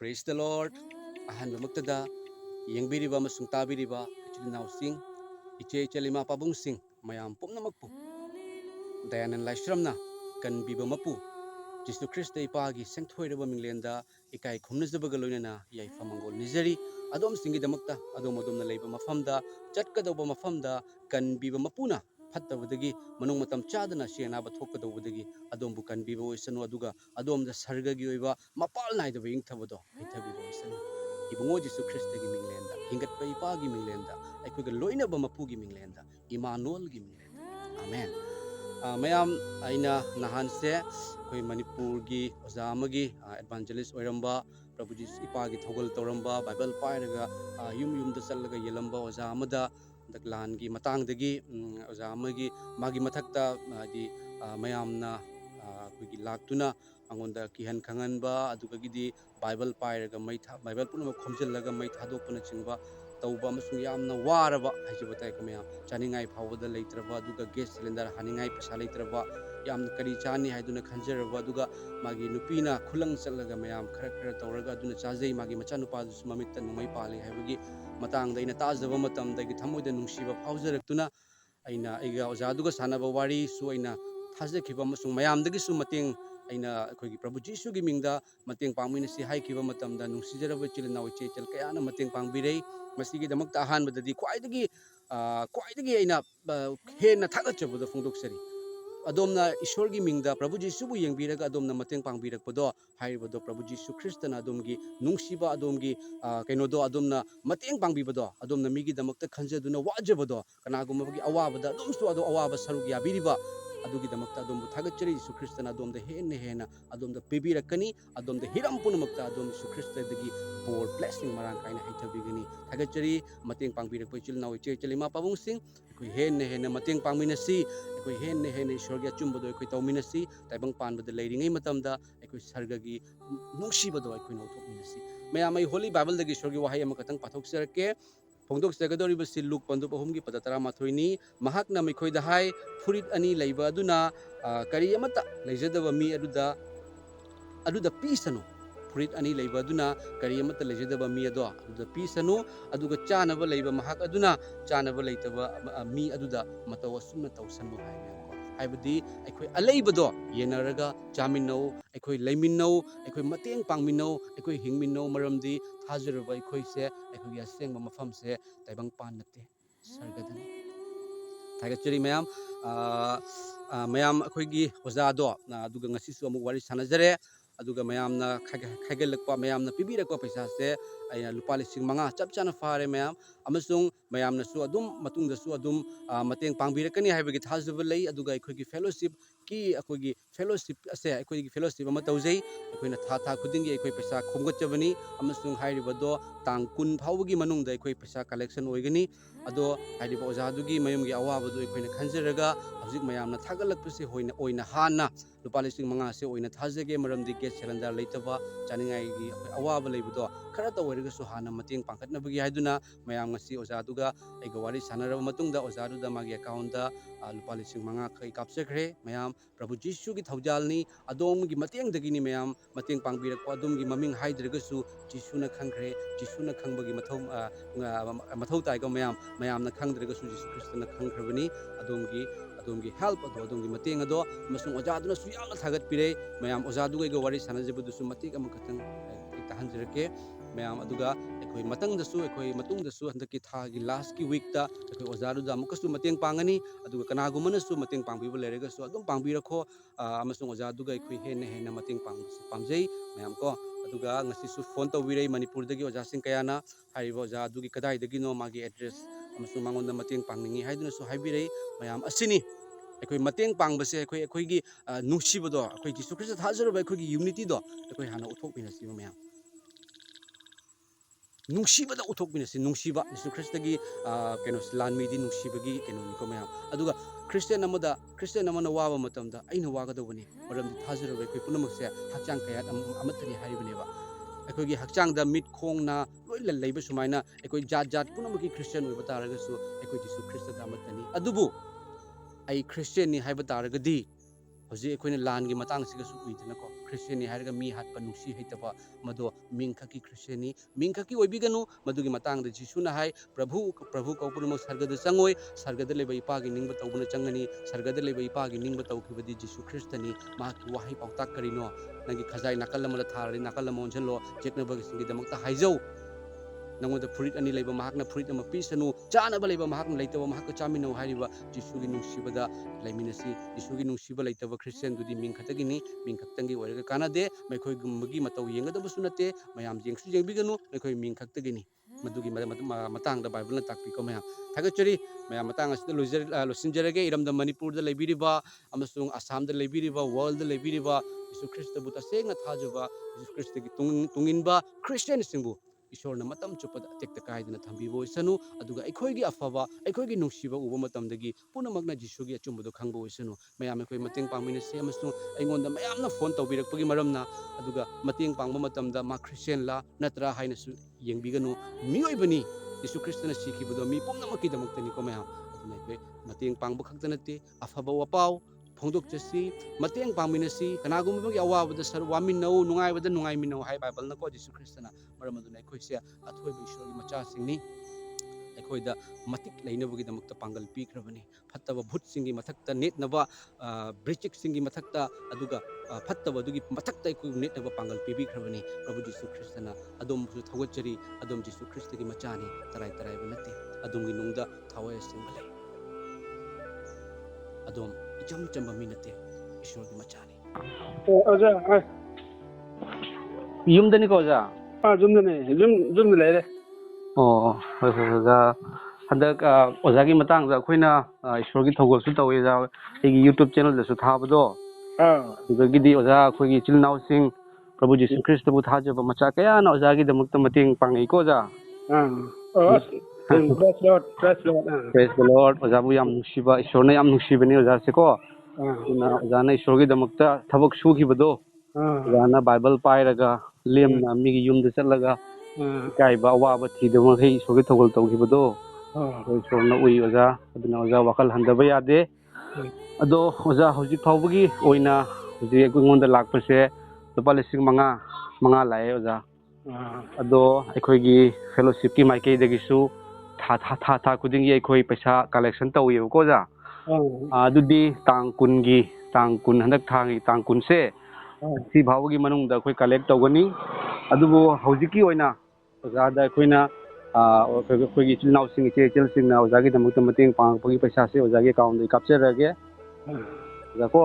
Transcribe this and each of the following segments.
Praise the Lord. Ahanbamagtada, yengbiriba masung tabiriba, ichilinausing, iche-ichalima pabungsing, mayam pumnamagpu. Dayanan laisramna, kan biba mapu. Jisu Krista ipagi sengthoiraba minglenda, ikai khumnazabagaloinana, yai famangol nizari, adom singidamakta, adom-adomna leiba mafamda, chatkadauba mafamda, kan biba mapuna. Fattabadagi manung matam chadana siyanaba thokadawbadagi adom bukan biba oisanu aduga adom da sargagi oiba mapal naidaba ingthabado aithabiba oisanu ibungo Jisu Krista gi minglenda hingat pa ipa gi minglenda aikoga loinaba mapugi minglenda Immanuel gi minglenda amen mayam aina nahanse koi manipur gi oza amagi evangelist oiramba Prabhu Jisu ipa gi thogol toramba Bible pairaga yum yumda challaga yelamba oza amada lan gi matang dagi oza amagi magi mathakta di mayamna kuigi laktuna angonda kihan khanganba adugagidi Bible pairaga mai Bible punama khomjillaga mai thadokpana chingba tauba amasung yamna waraba haijabatai ko mayam chaningai phawada leitraba aduga gas cylinder haningai pesa leitraba yamna kari chani haiduna khanjaraba aduga magi nupina khulang challaga mayam khara khara tawraga aduna chajai magi macha nupa du mamitta numai pali haibagi matang da ina tajaba matam da gi thamoida nungsiba phawjaraktuna aina aiga ojaduga sanaba wari su aina thajekhiba amasung mayamdagi su mateng aina akhoi Prabhu Jisu gi mingda mateng pangmina si haikiba matamda nungsijaraba chilna oiche chel kayana mateng pangbirei masigi damakta ahanbadadi kwaidagi aina hena thagatjabada fongdoksari adomna ishorgi mingda Prabhu Jisu bu yengbiraga adomna mateng pangbirakpado hairibado Prabhu Jisu Kristana adomgi nungsiba adomgi kainodo adomna mateng pangbibado adomna migi damakta khanjaduna wajabado kanagumabagi awabada adomsu ado awaba sarug yabiriba adugi damakta adombu thagachari Jisu Kristana adomda hena adomda pibirakani adomda hiram punamakta adom Jisu Kristadagi bor blessing marang kaina haithabigani thagachari mateng pangbirakpa chilna oiche chelima pabungsing koi hena mateng pangminasi koi hena ishorgi achumbado koi tawminasi taibang panbada leiringai matamda koi sargagi nungsibado koi nauthokminasi mayamai holy bible dagi ishorgi wahai amakatang pathokserake Pongdok Sagadori si Luke Pandup Ahumgi Padatara Mathroini, Mahak na Mikoy Dahay, Furit Ani Laiba Aduna, Kariyamata, Lajadava Mi Aduda Pisano. Furit Ani Laiba Aduna, Kariyamata Lajadava Mi Adwa, Aduda Pisano, Aduga Chanava Laiba Mahak Aduna, Chanava Laitava Mi Aduda, Matawasuna Tausano Haibadi, Equi Alaibado, Yenaraga, Jamino, Equi Lamino, Equi Mateng Pangmino, Equi Hingmino, Maramdi, Hazaraba, Equi se, Equi Yaseng Mamafam se, Taibang Panate, Sargadani. Tagachuri Mayam, Mayam Akoigi, Ozado, Dugang Sisu Wari Sanazare, Aduga Mayamna Kagalakpa Mayamna Pibirako Pesase, Lupali Sing Manga, Chapchana Fare Mayam, Amasung, Mayamna Suadum, Matunda Suadum, Mateng Pangbirakani, have a get Hazavale, Aduga Equigi Fellowship, Ki Akogi Fellowship, say Equigi Fellowship, Amatauze, Equina Tata Kudingi, Equipesa, Kongochavani, Amasung Hairibado, Tang Kun Paugi Manung, the Equipesa collection Oigani, Ado, Haribo Zadugi, Mayumgi Awabado, Equina Kanzeraga, Azik Mayamna Tagalakpusi, Oina Hana, Lupalising Mangase, Oina Tazege, Maram di Get Cylinder Latava, Chaningai, Awaba Libudo, Karata Werigasu Hana, Mating Pankat Nabagi Haduna, Mayamasi Ozaduga, Egawari Sanara Matunda, Ozaduda Magi Accounta, Lupalising Manga Kapsekre, Mayam, Prabhu Jisu gi Thaujalni, Adom gi Mating Dagini Mayam, Mating Pangbirak Padum gi Maming Hydregasu, Jisuna Kankre, Jisuna Kangbagi Matom, Matota Mayam, Mayamna Kangregasu, Jisu Christana Kankrabani, Adongi help adongi mating ado masung ojaduna su yamna thagat pire mayam ojaduga go wari sanajebu dusu matik amakatang itahanjirake mayam aduga ekoi matang dasu ekoi matung dasu handaki thagi last ki week ta ekoi ojadu da mukasu mating pangani aduga kanagumana su mating pangbibu lerega su adum pangbirakho amasung ojaduga ekoi hena mating pamjai mayam ko aduga ngasi su phone tawirei manipur dagi ojasing kayana haribo ojadugi kadai dagi no magi address amasung mangonda mating pangningi haiduna su haibirei mayam asini ekoi mateng pangbase ekoi nungsibodo ekoi Jisu Krista thajaro ekoi unity do ekoi hana uthokminasi mayam nungsibada uthokminasi nungsiba Jisu Krista gi keno lanmidi nungsibagi keno niko mayam aduga Christian amana waba matamda aina wagadobani maramdi thajaro ekoi punamakse hakchang kayat amatani haribneba ekoi gi hakchang da mit khong na loi leiba sumaina ekoi jat punamaki Christian oiba taragasu ekoi Jisu Krista da amatani adubu ai Christian ni haiba taragadi hoji ekhoina lan gi matang siga su uidna ko Christian है मी हाथ नुसी हेतब मदो मिंखकी Christian मिंखकी ओइबिगनु मदुगी Matang जिसुना है प्रभु प्रभु कौपुरम सर्गद चंगोय सर्गद लेब इपागी निंग तौबन चंगनी सर्गद लेब इपागी निंग तौखिबदी जिसु ख्रिस्तनी माकी वाही पाउताक करिनो नंगी खजाई नाकल अमदा थारदि नाकल अम ओंझलो जेकनबगी सिंगिदमक्ता हाइजौ नंगोद फुरित अनि लेब महाकना फुरित अम पीसनु चानब लेब महाकना लेतब महाक चामिनो हारिबा जिसुगी नुसिबदा लेमिनसी जिसुगी नुसिबा लेतब Christian दुदी मिंखतगिनी मिंखतंगी ओरगा कानादे मैखोय गुमगी मतौ येंगदबसु नते मयाम जेंगसु जेंबिगनु मैखोय मिंखतगिनी मदुगी मतंग बाइबल ताकपिको मयाम थागचरी मयाम मतंग असद लोसिंजरगे इरमद मणिपुर द लेबिरिबा अमसुंग आसाम द लेबिरिबा वर्ल्ड द लेबिरिबा जिसु ख्रिस्त बु तसेंगना थाजबा जिसु ख्रिस्त की तुंगिनबा ख्रिस्टियन सिंबु ईश्वरना मतम चुपद अतेक्त कायदना थंबिबो इसनु अदुगा अखोयगी अफबा अखोयगी नुसिबा उबा मतमदगी पुनमगना जिसुगी अचुंबदो खंगबो इसनु मयाम अखोय मतेंग पामिनसे अमसुंग अइंगोंदा मयामना फोन तौबिरकपगी मरमना अदुगा मतेंग पांगबा मतमदा मा ख्रिस्टियन ला नत्रा हाइनसु येंबिगनु मियोइबनी जिसु ख्रिस्तना सिखिबदो मी पुनमकीदमक्तनी को मयाम अदुना अखोय मतेंग पांगबा खक्ता नते अफबा वपाव फोंदोक्चसी मतेंग पामिनसी कनागुमबगी अवाबदा सर वामिनौ नुंगाइबदा नुंगाइमिनौ हाय बाइबल नको जिसु ख्रिस्तना मरम अदुना अखोयसे अथोयब ईश्वरगी मचासिंगनी अखोयदा मतिक लेनबगीदमक्ता पांगल पीख्रबनी फत्तब भूतसिंगी मथक्ता नेटनबा ब्रिचिकसिंगी मथक्ता अदुगा फत्तब अदुगी मथक्ता अखोय नेटनबा पांगल पीबिख्रबनी प्रभु जिसु ख्रिस्तना अदोमसु थवचरी अदोम जिसु ख्रिस्तगी मचानी तराय तरायब नते अदोमगी नुंगदा थावय सिंगले अदोम इचम चंबा मी नते ईश्वरगी मचानी ओजा युमदनी को ओजा जुमदने जुम लेरे ओजा हदक ओजागी मतंग दा अखोयना ईश्वरगी थौगलसु तौवेजा एगी यूट्यूब चैनल दसु थाबदो ओजागीदी ओजा अखोयगी चिलनाउ सिंह प्रभु जिसु ख्रिस्तबु थाजबा मचा कयाना ओजागी दमक्ता मतेंग पांगई को ओजा प्रेज द लॉर्ड ओजाबु याम नुसिबा ईश्वरना याम नुसिबनी ओजासे को ओजाना ईश्वरगी दमक्ता थबक सुखिबदो ओजाना बाइबल पाइरगा लेमना मिगी युमदा चलगा काइबा अवाबा थीदमखै ईश्वरगी थौगल तौखिबदो ईश्वरना उई ओजा अदुना ओजा वखल हंदबा यादे अदो ओजा हौजिक फाउबगी ओइना हौजिक अखोंगोंदा लाकपसे लुपा 5,000 लाए ओजा अदो अखोयगी फेलोशिप की माइकैदगिसु था खुदिंगी अखोय पैसा कलेक्शन तौयो को ओजा अदुदी तांग कुन हंदक थांगी तांग कुन से सी भावगी मनुंगदा अखोय कलेक्ट तौगनी अदुबो हौजिकी ओइना ओजादा अखोयना अखोयगी चिलनाउ सिंग इचे इचल सिंगना ओजागी दमक्ता मतेंग पांगपगी पैसा से ओजागी अकाउंट दे कापचरगे ओजा को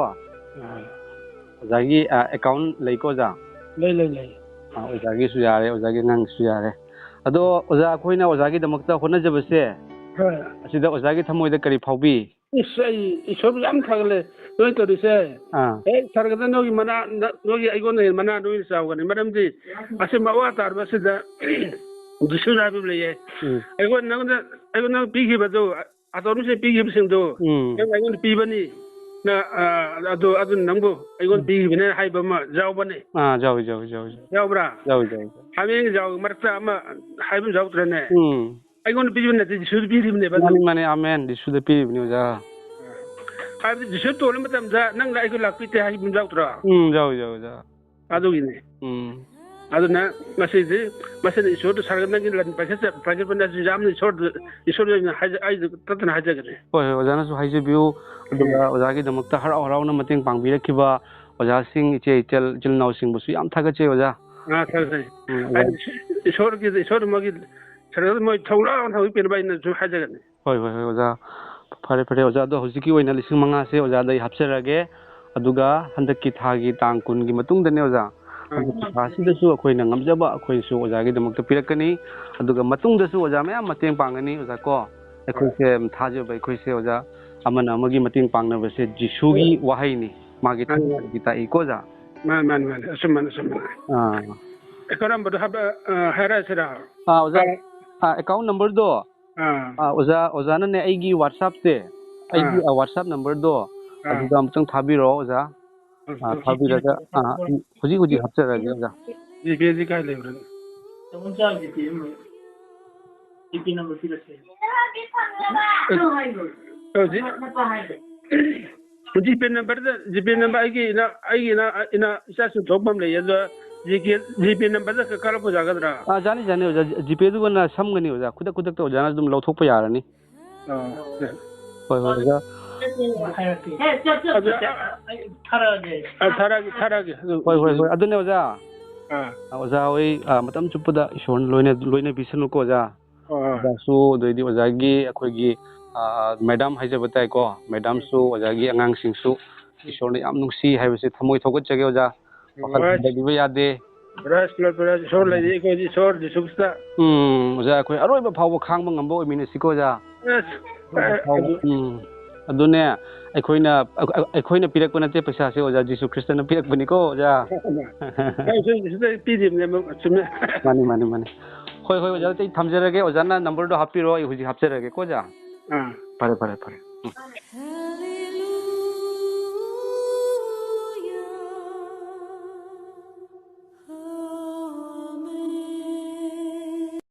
ओजागी अकाउंट लेको ओजा ले ओजागी सु यारे ओजागी नंग सु यारे अदो ओजा अखोयना ओजागी दमक्ता होनजबसे असिदा ओजागी थमोयदा करी फावबी ईश्वर याम थागले नोय तोरिसे ए सरगदा नोगी मना नोगी आइगोन मना नोय सावगनी मरमदी असे मवा तारबसिदा जिसु राबि लेये आइगोन नंग पीगिबदो अतोनुसे पीगिबसिंदो नंग आइगोन पीबनी ना अदो नंगो आइगोन पीगिबने हाइबमा जावबने जावब्रा जाव हामें जाव मरता अमा हाइबम जावत्रने आइगोन पीबने जिसु पीरिबने बदो माने आमेन जिसु पीरिबने ओजा हाइब जिसु तोले मतम जा नंग आइगो लाकपिते हाइबम जावत्रा जाव अदोगिने अदुना मसेदि मसेदि ईश्वर सरगनगी लन पैसा प्रगटबना जामनि ईश्वर हाइ ततना हाजगने होय ओजानासु हाइजबिउ अदुगा ओजागी दमक्ता हराव हरावना मतेंग पांगबिरखिबा ओजासिंग इचे चिलनाउ सिंगबसु याम थागचे ओजा थागचे ईश्वर मगी सरगन मोय थौला थावि पेरबाइना सु हाजगने होय ओजा फरे ओजा दो हुजिकी ओइना 5,000 से ओजादै हापसरगे अदुगा हंदकी थागी तांग कुनगी मतुंगदने ओजा फासिदसु अखोयना ngamjaba अखोयसु ओजागी दमक्ता पिरकनी अदुगा मतुंगदसु ओजा मयाम मतेंग पांगनी ओजा को अखोयसे थाजबा अखोयसे ओजा अमना अमगी मतेंग पांगनबसे जिसुगी वाहैनी मागी थागी ताई कोजा मान असमन करमबदो हाब हारासरा ओजा अकाउंट नंबर दो ओजा ने आइगी व्हाट्सएप से आइगी व्हाट्सएप नंबर दो अदुगा अमतंग थाबिरो ओजा थाबिरगा हुजी हपचरगे ओजा जीपी काय लेब्रन तमंचा जीपी नंबर फिरसे ओजी GP number ina isa su thokpam le yado GP number da kala ko jagadra जानी जानी ओजा जीपे दुगना समगनी ओजा खुद खुद तो ओजाना दुम लौथोप यारनी होय होय ओजा थारागे होय होय होय अदुने ओजा ओजा होय मतम चुपदा इशोर लोइने बिसनु को ओजा ओजासु दोइदि ओजागी अखोगी मैडम हाइजे बताय को मैडम सु ओजागी अंगांग सिंसु इशोर ने याम नुसी हाइबसे थमोय थोगत जगे ओजा वखल दिबे यादे ब्रश इशोर ले को इशोर दिसुक्ता ओजा अखोय अरोइबा फावबा खांबा ngamba ओइमिनसिको ओजा अदुने अखोइना पिरकप नते पैसा से ओजा जीसु ख्रिस्टन पिरकपनिको ओजा माने माने माने होय होय ओजा तै थमजरगे ओजाना नंबर दो हापिरो हुजि हापजरगे को ओजा फरे फरे फरे